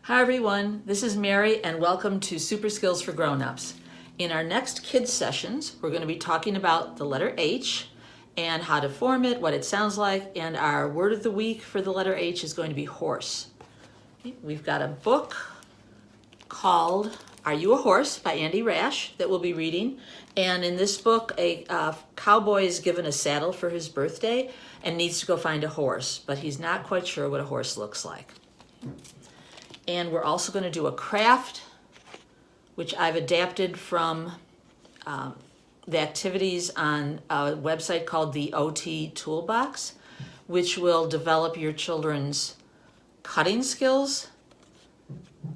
Hi everyone, this is Mary and welcome to Super Skills for Grownups. In our next kids sessions, we're going to be talking about the letter H and how to form it, what it sounds like, and our word of the week for the letter H is going to be horse. We've got a book called Are You a Horse by Andy Rash that we'll be reading. And in this book, a cowboy is given a saddle for his birthday and needs to go find a horse, but he's not quite sure what a horse looks like. And we're also going to do a craft, which I've adapted from the activities on a website called the OT Toolbox, which will develop your children's cutting skills,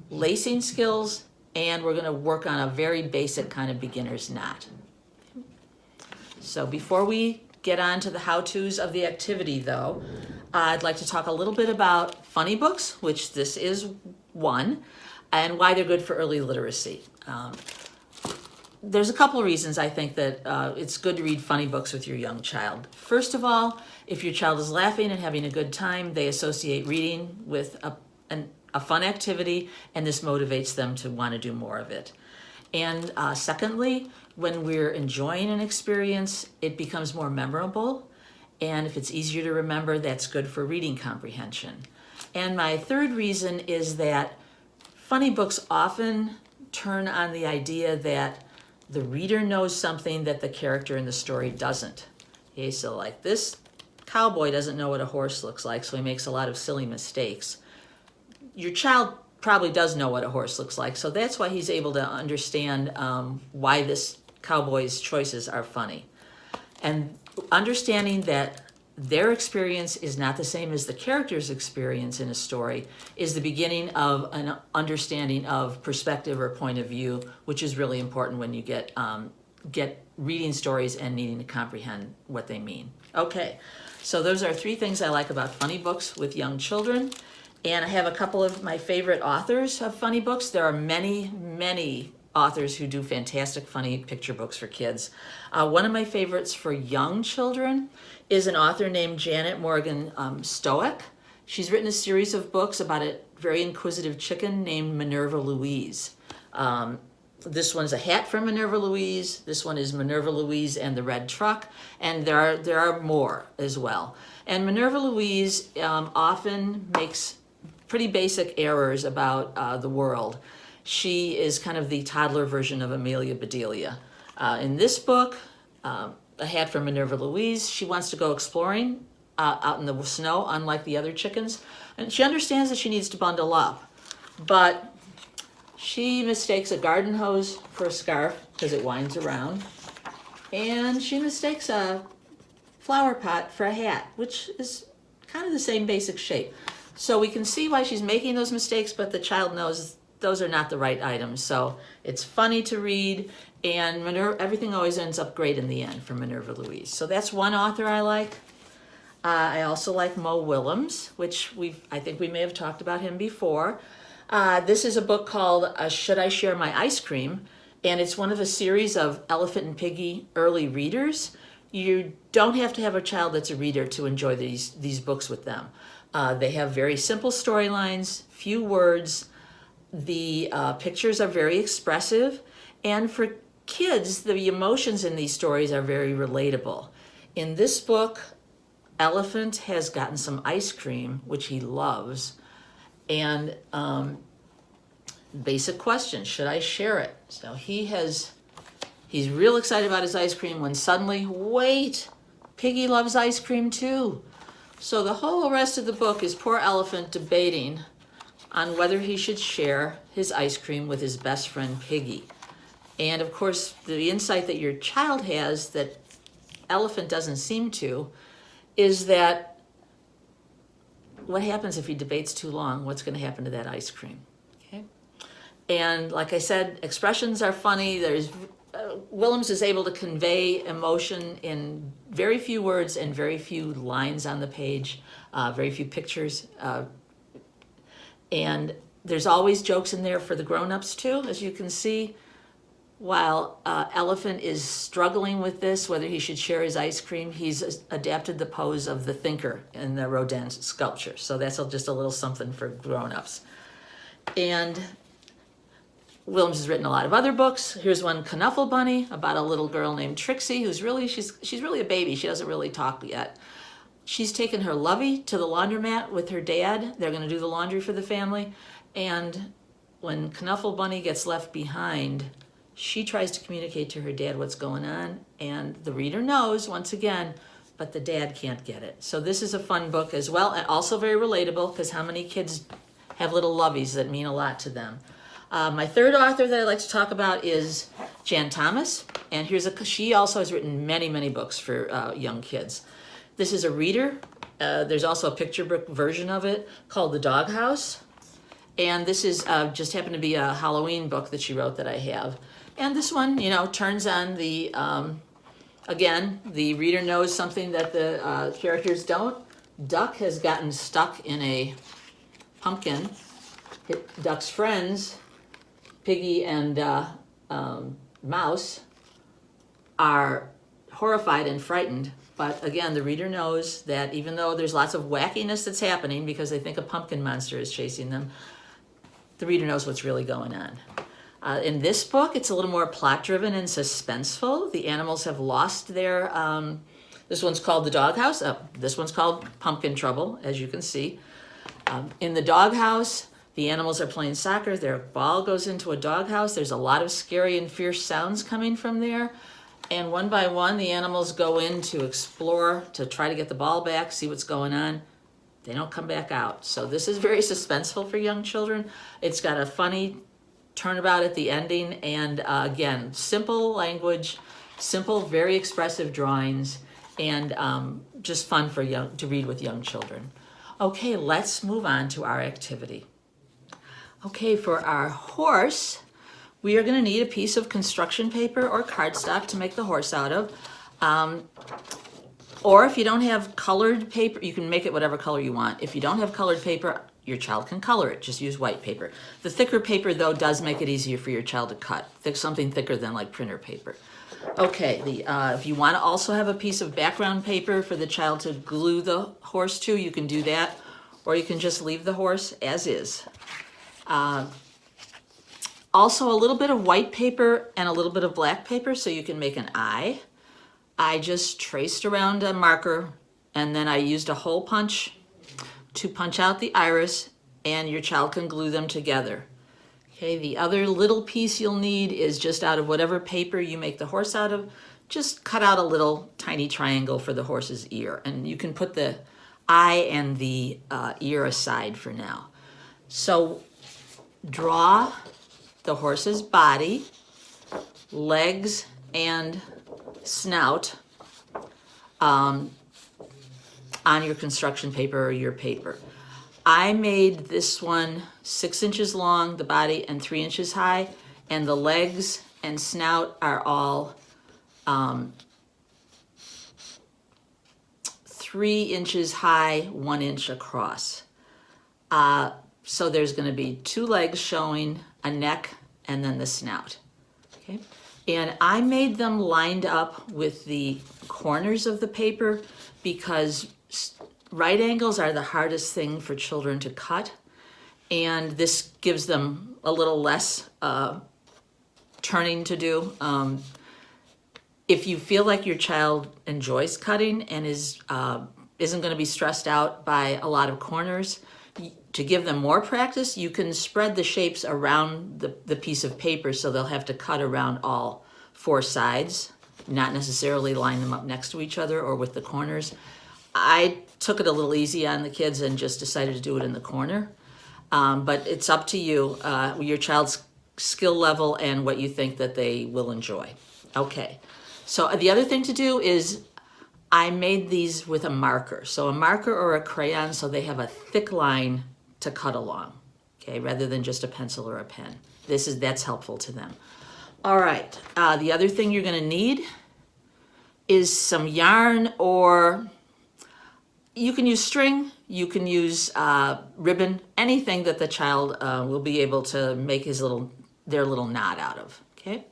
lacing skills, and we're going to work on a very basic kind of beginner's knot. So before we get on to the how-tos of the activity though, I'd like to talk a little bit about funny books, which this is one, and why they're good for early literacy. There's a couple of reasons I think that it's good to read funny books with your young child. First of all, if your child is laughing and having a good time, they associate reading with a fun activity, and this motivates them to want to do more of it. And secondly, when we're enjoying an experience, it becomes more memorable, and if it's easier to remember, that's good for reading comprehension. And my third reason is that funny books often turn on the idea that the reader knows something that the character in the story doesn't. Okay, so like this cowboy doesn't know what a horse looks like, so he makes a lot of silly mistakes. Your child probably does know what a horse looks like, so that's why he's able to understand why this cowboy's choices are funny. And understanding that their experience is not the same as the character's experience in a story is the beginning of an understanding of perspective or point of view, which is really important when you get reading stories and needing to comprehend what they mean. Okay, so those are three things I like about funny books with young children. And I have a couple of my favorite authors of funny books. There are many, many authors who do fantastic funny picture books for kids. One of my favorites for young children is an author named Janet Morgan Stoic. She's written a series of books about a very inquisitive chicken named Minerva Louise. This one's a hat from Minerva Louise. This one is Minerva Louise and the Red Truck. And there are more as well. And Minerva Louise often makes pretty basic errors about the world. She is kind of the toddler version of Amelia Bedelia. In this book, A Hat from Minerva Louise, she wants to go exploring out in the snow, unlike the other chickens. And she understands that she needs to bundle up. But she mistakes a garden hose for a scarf because it winds around. And she mistakes a flower pot for a hat, which is kind of the same basic shape. So we can see why she's making those mistakes, but the child knows those are not the right items. So it's funny to read, and everything always ends up great in the end for Minerva Louise. So that's one author I like. I also like Mo Willems, which I think we may have talked about him before. This is a book called Should I Share My Ice Cream? And it's one of a series of Elephant and Piggy early readers. You don't have to have a child that's a reader to enjoy these books with them. They have very simple storylines, few words. The pictures are very expressive. And for kids, the emotions in these stories are very relatable. In this book, Elephant has gotten some ice cream, which he loves. And basic question, should I share it? So he's real excited about his ice cream when suddenly, wait, Piggy loves ice cream too. So the whole rest of the book is poor Elephant debating on whether he should share his ice cream with his best friend Piggy. And of course, the insight that your child has that Elephant doesn't seem to is that what happens if he debates too long? What's going to happen to that ice cream? Okay. And like I said, expressions are funny. Willems is able to convey emotion in very few words and very few lines on the page, very few pictures. And there's always jokes in there for the grown-ups too, as you can see. While Elephant is struggling with this, whether he should share his ice cream, he's adapted the pose of the thinker in the Rodin sculpture. So that's just a little something for grown-ups. And Willems has written a lot of other books. Here's one, Knuffle Bunny, about a little girl named Trixie, who's really, she's really a baby. She doesn't really talk yet. She's taken her Lovey to the laundromat with her dad. They're gonna do the laundry for the family. And when Knuffle Bunny gets left behind, she tries to communicate to her dad what's going on, and the reader knows, once again, but the dad can't get it. So this is a fun book as well, and also very relatable, because how many kids have little loveys that mean a lot to them? My third author that I'd like to talk about is Jan Thomas, and she also has written many, many books for young kids. This is a reader. There's also a picture book version of it called The Doghouse, and this is just happened to be a Halloween book that she wrote that I have. And this one, turns on the, again, the reader knows something that the characters don't. Duck has gotten stuck in a pumpkin. Duck's friends, Piggy and Mouse, are horrified and frightened. But again, the reader knows that even though there's lots of wackiness that's happening because they think a pumpkin monster is chasing them, the reader knows what's really going on. In this book, it's a little more plot-driven and suspenseful. The animals have lost their, this one's called The Doghouse. This one's called Pumpkin Trouble, as you can see. In the doghouse, the animals are playing soccer. Their ball goes into a doghouse. There's a lot of scary and fierce sounds coming from there. And one by one, the animals go in to explore, to try to get the ball back, see what's going on. They don't come back out. So this is very suspenseful for young children. It's got a funny turnabout at the ending, and again, simple language, simple, very expressive drawings, and just fun to read with young children. Okay, let's move on to our activity. Okay, for our horse, we are going to need a piece of construction paper or cardstock to make the horse out of. Or if you don't have colored paper, you can make it whatever color you want. If you don't have colored paper, your child can color it. Just use white paper. The thicker paper, though, does make it easier for your child to cut. Something thicker than like printer paper. Okay, if you want to also have a piece of background paper for the child to glue the horse to, you can do that. Or you can just leave the horse as is. Also, a little bit of white paper and a little bit of black paper so you can make an eye. I just traced around a marker, and then I used a hole punch to punch out the iris, and your child can glue them together. Okay, the other little piece you'll need is just out of whatever paper you make the horse out of, just cut out a little tiny triangle for the horse's ear, and you can put the eye and the ear aside for now. So draw the horse's body, legs, and snout on your construction paper or your paper. I made this one 6 inches long, the body, and 3 inches high, and the legs and snout are all 3 inches high, 1 inch across. So there's going to be 2 legs showing, a neck, and then the snout. Okay, and I made them lined up with the corners of the paper because right angles are the hardest thing for children to cut, and this gives them a little less turning to do. If you feel like your child enjoys cutting and isn't going to be stressed out by a lot of corners, to give them more practice, you can spread the shapes around the piece of paper so they'll have to cut around all 4 sides, not necessarily line them up next to each other or with the corners. I took it a little easy on the kids and just decided to do it in the corner. But it's up to you, your child's skill level and what you think that they will enjoy. Okay, so the other thing to do is I made these with a marker. So a marker or a crayon so they have a thick line to cut along, okay, rather than just a pencil or a pen. That's helpful to them. All right, the other thing you're gonna need is some yarn, or you can use string, you can use ribbon, anything that the child will be able to make their little knot out of, okay?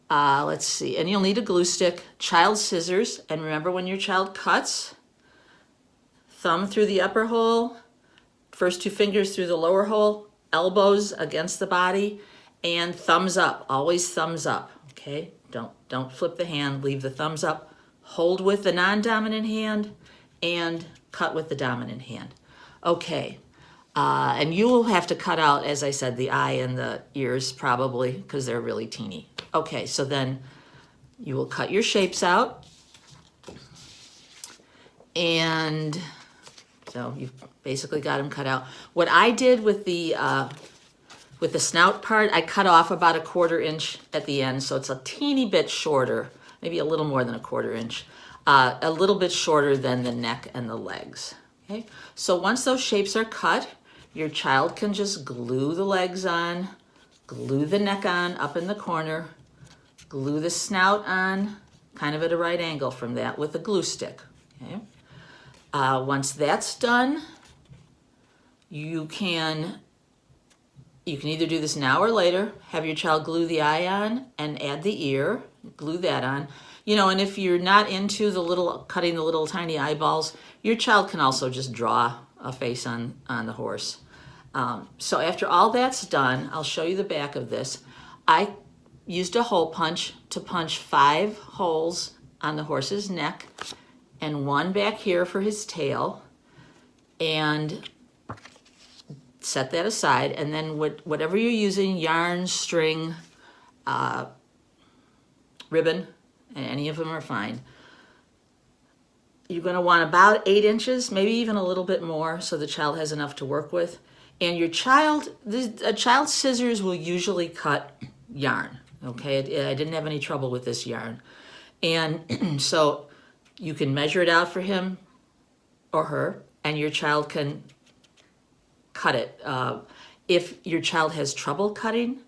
Let's see, and you'll need a glue stick, child scissors, and remember when your child cuts, thumb through the upper hole, first 2 fingers through the lower hole, elbows against the body, and thumbs up, always thumbs up, okay? Don't flip the hand, leave the thumbs up, hold with the non-dominant hand, and cut with the dominant hand. Okay, and you will have to cut out, as I said, the eye and the ears probably, because they're really teeny. Okay, so then you will cut your shapes out, and so you've basically got them cut out. What I did with the snout part, I cut off about 1/4 inch at the end, so it's a teeny bit shorter, maybe a little more than 1/4 inch, a little bit shorter than the neck and the legs. Okay, so once those shapes are cut, your child can just glue the legs on, glue the neck on up in the corner, glue the snout on, kind of at a right angle from that with a glue stick. Okay. Once that's done, you can either do this now or later, have your child glue the eye on and add the ear, glue that on. You know, and if you're not into cutting the little tiny eyeballs, your child can also just draw a face on the horse. So after all that's done, I'll show you the back of this. I used a hole punch to punch 5 holes on the horse's neck and 1 back here for his tail, and set that aside. And then whatever you're using, yarn, string, ribbon, and any of them are fine. You're going to want about 8 inches, maybe even a little bit more, so the child has enough to work with. And a child's scissors will usually cut yarn. Okay, I didn't have any trouble with this yarn. And so you can measure it out for him or her, and your child can cut it. If your child has trouble cutting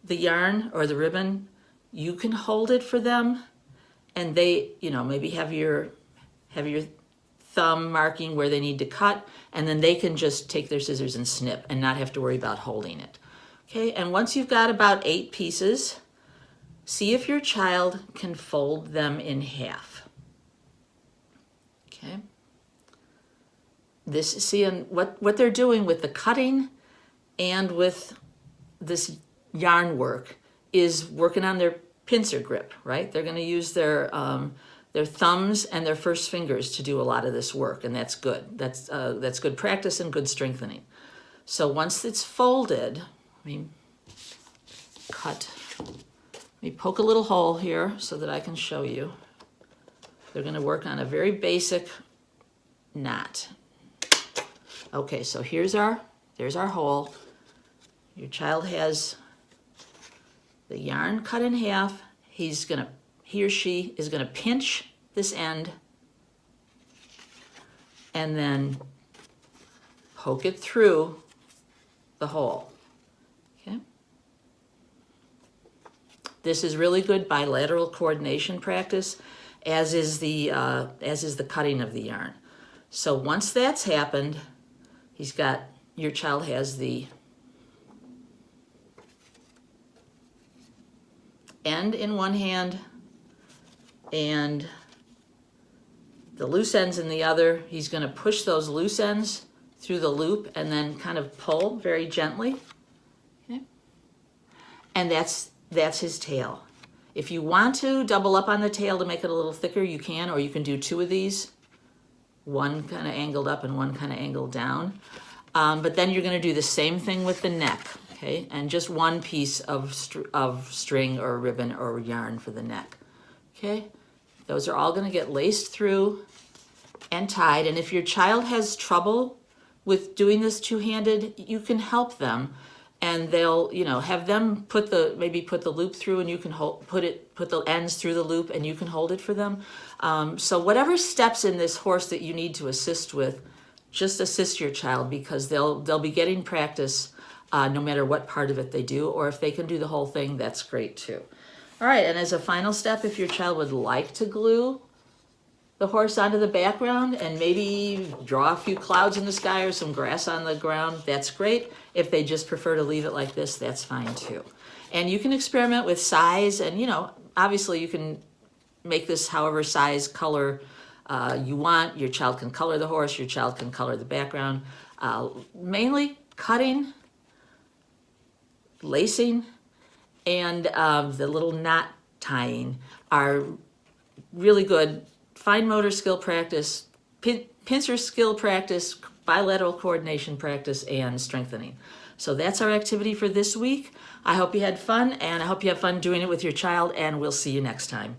the yarn or the ribbon, you can hold it for them, and they, maybe have your thumb marking where they need to cut, and then they can just take their scissors and snip and not have to worry about holding it. Okay, and once you've got about 8 pieces, see if your child can fold them in half. Okay. And what they're doing with the cutting and with this yarn work is working on their pincer grip, right? They're going to use their thumbs and their first fingers to do a lot of this work, and that's good. That's good practice and good strengthening. So once it's folded, let me poke a little hole here so that I can show you. They're going to work on a very basic knot. Okay, so there's our hole. Your child has the yarn cut in half. He or she is going to pinch this end and then poke it through the hole. Okay. This is really good bilateral coordination practice, as is the cutting of the yarn. So once that's happened, your child has the end in one hand and the loose ends in the other. He's going to push those loose ends through the loop and then kind of pull very gently. Okay. And that's his tail. If you want to double up on the tail to make it a little thicker, you can, or you can do 2 of these, one kind of angled up and one kind of angled down. But then you're going to do the same thing with the neck, okay? And just 1 piece of string or ribbon or yarn for the neck, okay? Those are all going to get laced through and tied. And if your child has trouble with doing this two-handed, you can help them, and they'll, have them maybe put the loop through, and you can put the ends through the loop, and you can hold it for them. So whatever steps in this horse that you need to assist with, just assist your child, because they'll be getting practice no matter what part of it they do, or if they can do the whole thing, that's great too. All right, and as a final step, if your child would like to glue the horse onto the background and maybe draw a few clouds in the sky or some grass on the ground, that's great. If they just prefer to leave it like this, that's fine too. And you can experiment with size, and obviously you can make this however size, color you want. Your child can color the horse, your child can color the background. Mainly cutting lacing and the little knot tying are really good fine motor skill practice, pincer skill practice, bilateral coordination practice, and strengthening. So that's our activity for this week. I hope you had fun, and I hope you have fun doing it with your child, and we'll see you next time.